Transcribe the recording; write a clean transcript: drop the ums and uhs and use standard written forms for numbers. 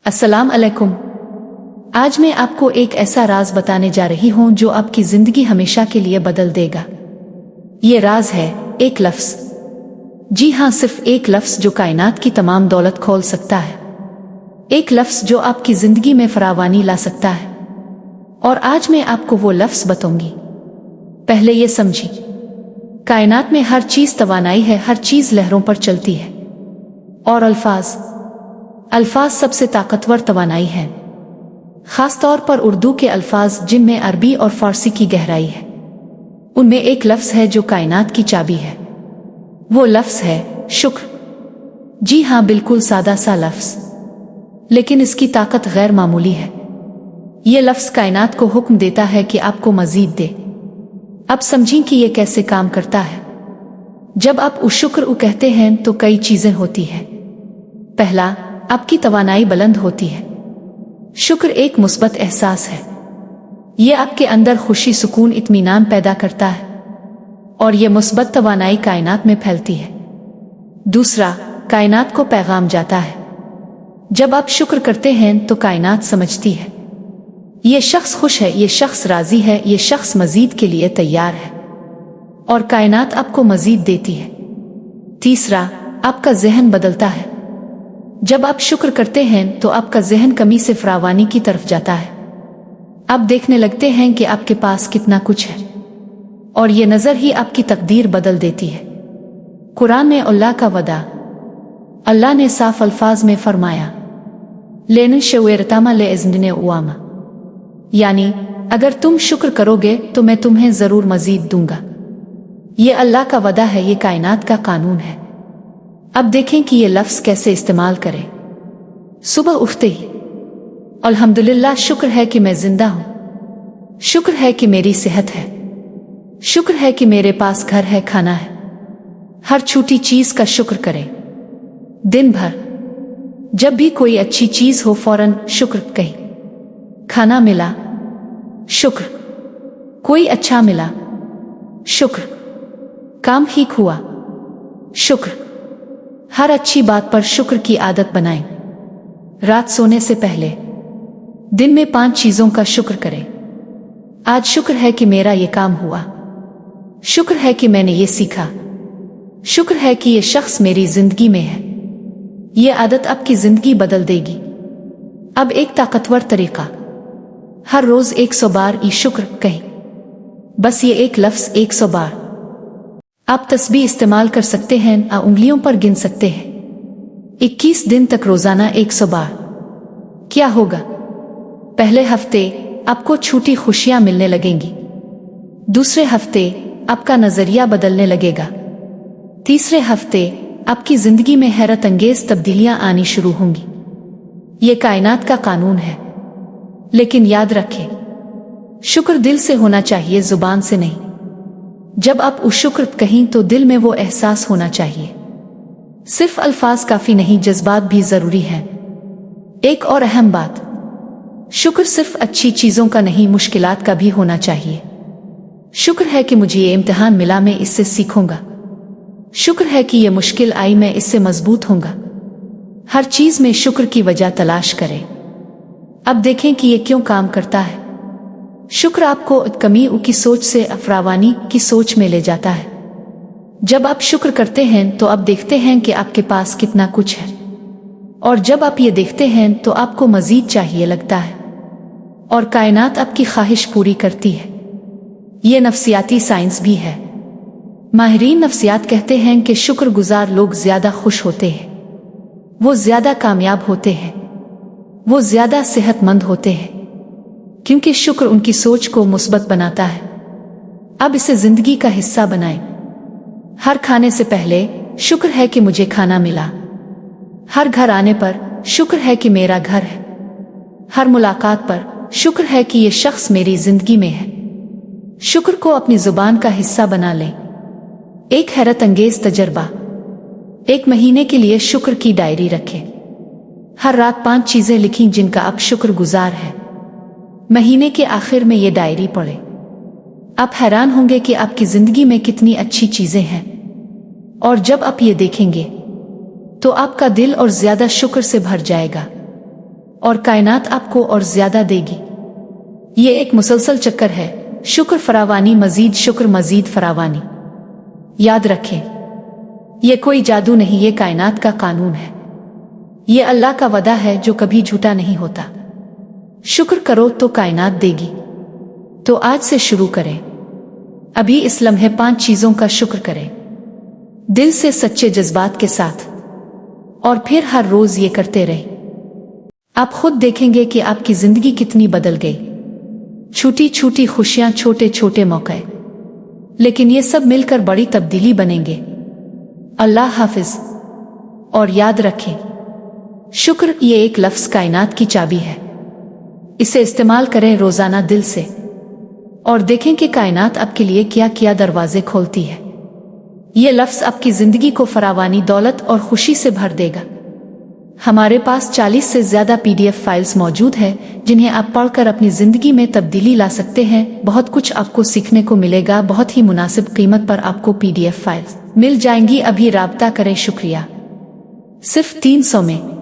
अस्सलाम अलैकुम। आज मैं आपको एक ऐसा राज बताने जा रही हूं जो आपकी जिंदगी हमेशा के लिए बदल देगा। ये राज है एक लफ्ज। जी हां, सिर्फ एक लफ्ज जो कायनात की तमाम दौलत खोल सकता है। एक लफ्ज जो आपकी जिंदगी में फरावानी ला सकता है। और आज मैं आपको वो लफ्ज बताऊंगी। पहले ये समझी, कायनात में हर चीज तवानाई है, हर चीज लहरों पर चलती है। और अल्फाज सबसे ताकतवर तवानाई है। खास तौर पर उर्दू के अल्फाज, जिनमें अरबी और फारसी की गहराई है। उनमें एक लफ्ज है जो कायनात की चाबी है। वो लफ्ज है शुक्र। जी हां, बिल्कुल सादा सा लफ्ज, लेकिन इसकी ताकत गैर मामूली है। ये लफ्ज कायनात को हुक्म देता है कि आपको मजीद दे। अब समझें कि ये कैसे काम करता है। जब आप शुक्र कहते हैं तो कई चीजें होती हैं। पहला, आपकी तवानाई बुलंद होती है। शुक्र एक मुस्बत एहसास है। ये आपके अंदर खुशी, सुकून, इत्मीनान पैदा करता है और ये मुस्बत तवानाई कायनात में फैलती है। दूसरा, कायनात को पैगाम जाता है। जब आप शुक्र करते हैं तो कायनात समझती है, ये शख्स खुश है, ये शख्स राजी है, ये शख्स मजीद के लिए तैयार है, और कायनात आपको मजीद देती है। तीसरा, आपका जहन बदलता है। जब आप शुक्र करते हैं तो आपका जहन कमी से फरावानी की तरफ जाता है। आप देखने लगते हैं कि आपके पास कितना कुछ है, और ये नजर ही आपकी तकदीर बदल देती है। कुरान में अल्लाह ने साफ अल्फाज में फरमाया, लेन शेवेरतामा ले इज़्ने उआमा, यानी अगर तुम शुक्र करोगे तो मैं तुम्हें जरूर मजीद दूंगा। ये अल्लाह का वदा है, ये कायनात का कानून है। अब देखें कि ये लफ्ज कैसे इस्तेमाल करें। सुबह उठते ही अल्हम्दुलिल्लाह, शुक्र है कि मैं जिंदा हूं। शुक्र है कि मेरी सेहत है। शुक्र है कि मेरे पास घर है, खाना है। हर छोटी चीज का शुक्र करें। दिन भर जब भी कोई अच्छी चीज हो फौरन शुक्र कहें। खाना मिला, शुक्र। कोई अच्छा मिला, शुक्र। काम ठीक हुआ, शुक्र। हर अच्छी बात पर शुक्र की आदत बनाएं। रात सोने से पहले दिन में 5 चीजों का शुक्र करें। आज शुक्र है कि मेरा ये काम हुआ। शुक्र है कि मैंने ये सीखा। शुक्र है कि ये शख्स मेरी जिंदगी में है। ये आदत आपकी जिंदगी बदल देगी। अब एक ताकतवर तरीका, हर रोज 100 बार ये शुक्र कहें। बस ये एक लफ्ज 100 बार। आप तस्बीह इस्तेमाल कर सकते हैं, उंगलियों पर गिन सकते हैं। 21 दिन तक रोजाना 100 बार। क्या होगा? पहले हफ्ते आपको छोटी खुशियां मिलने लगेंगी। दूसरे हफ्ते आपका नजरिया बदलने लगेगा। तीसरे हफ्ते आपकी जिंदगी में हैरत अंगेज तब्दीलियां आनी शुरू होंगी। ये कायनात का कानून है। लेकिन याद रखें, शुक्र दिल से होना चाहिए, जुबान से नहीं। जब आप शुक्र कहें तो दिल में वो एहसास होना चाहिए। सिर्फ अल्फाज काफी नहीं, जज्बात भी जरूरी है। एक और अहम बात, शुक्र सिर्फ अच्छी चीजों का नहीं, मुश्किलात का भी होना चाहिए। शुक्र है कि मुझे ये इम्तिहान मिला, मैं इससे सीखूंगा। शुक्र है कि ये मुश्किल आई, मैं इससे मजबूत होऊंगा। हर चीज में शुक्र की वजह तलाश करें। अब देखें कि ये क्यों काम करता है। शुक्र आपको कमी की सोच से फरावानी की सोच में ले जाता है। जब आप शुक्र करते हैं तो आप देखते हैं कि आपके पास कितना कुछ है, और जब आप ये देखते हैं तो आपको मजीद चाहिए लगता है, और कायनात आपकी ख्वाहिश पूरी करती है। ये नफ्सियाती साइंस भी है। माहिरीन नफ्सियात कहते हैं कि शुक्रगुजार लोग ज्यादा खुश होते हैं, वो ज्यादा कामयाब होते हैं, वो ज्यादा सेहतमंद होते हैं, क्योंकि शुक्र उनकी सोच को मुस्बत बनाता है। अब इसे जिंदगी का हिस्सा बनाएं। हर खाने से पहले शुक्र है कि मुझे खाना मिला। हर घर आने पर शुक्र है कि मेरा घर है। हर मुलाकात पर शुक्र है कि ये शख्स मेरी जिंदगी में है। शुक्र को अपनी जुबान का हिस्सा बना लें। एक हैरत अंगेज तजर्बा, 1 महीने के लिए शुक्र की डायरी रखें। हर रात 5 चीजें लिखीं जिनका आप शुक्रगुजार हैं। महीने के आखिर में ये डायरी पढ़ें। आप हैरान होंगे कि आपकी जिंदगी में कितनी अच्छी चीजें हैं, और जब आप ये देखेंगे तो आपका दिल और ज्यादा शुक्र से भर जाएगा। और कायनात आपको और ज्यादा देगी। ये एक मुसलसल चक्कर है, शुक्र फरावानी मजीद शुक्र मजीद फरावानी। याद रखें, ये कोई जादू नहीं, ये कायनात का कानून है। ये अल्लाह का वदा है जो कभी झूठा नहीं होता। शुक्र करो तो कायनात देगी। तो आज से शुरू करें। अभी इस लम्हे 5 चीजों का शुक्र करें, दिल से सच्चे जज्बात के साथ, और फिर हर रोज ये करते रहे। आप खुद देखेंगे कि आपकी जिंदगी कितनी बदल गई। छोटी छोटी खुशियां, छोटे छोटे मौके, लेकिन ये सब मिलकर बड़ी तब्दीली बनेंगे। अल्लाह हाफिज। और याद रखें, शुक्र ये एक लफ्ज कायनात की चाबी है। इसे इस्तेमाल करें रोजाना दिल से, और देखें कि कायनात आपके लिए क्या क्या दरवाजे खोलती है। ये लफ्ज आपकी जिंदगी को फरावानी, दौलत और खुशी से भर देगा। हमारे पास 40 से ज्यादा PDF फाइल्स मौजूद है जिन्हें आप पढ़कर अपनी जिंदगी में तब्दीली ला सकते हैं। बहुत कुछ आपको सीखने को मिलेगा। बहुत ही मुनासिब कीमत पर आपको PDF फाइल्स मिल जाएंगी। अभी राब्ता करें। शुक्रिया। सिर्फ 300 में।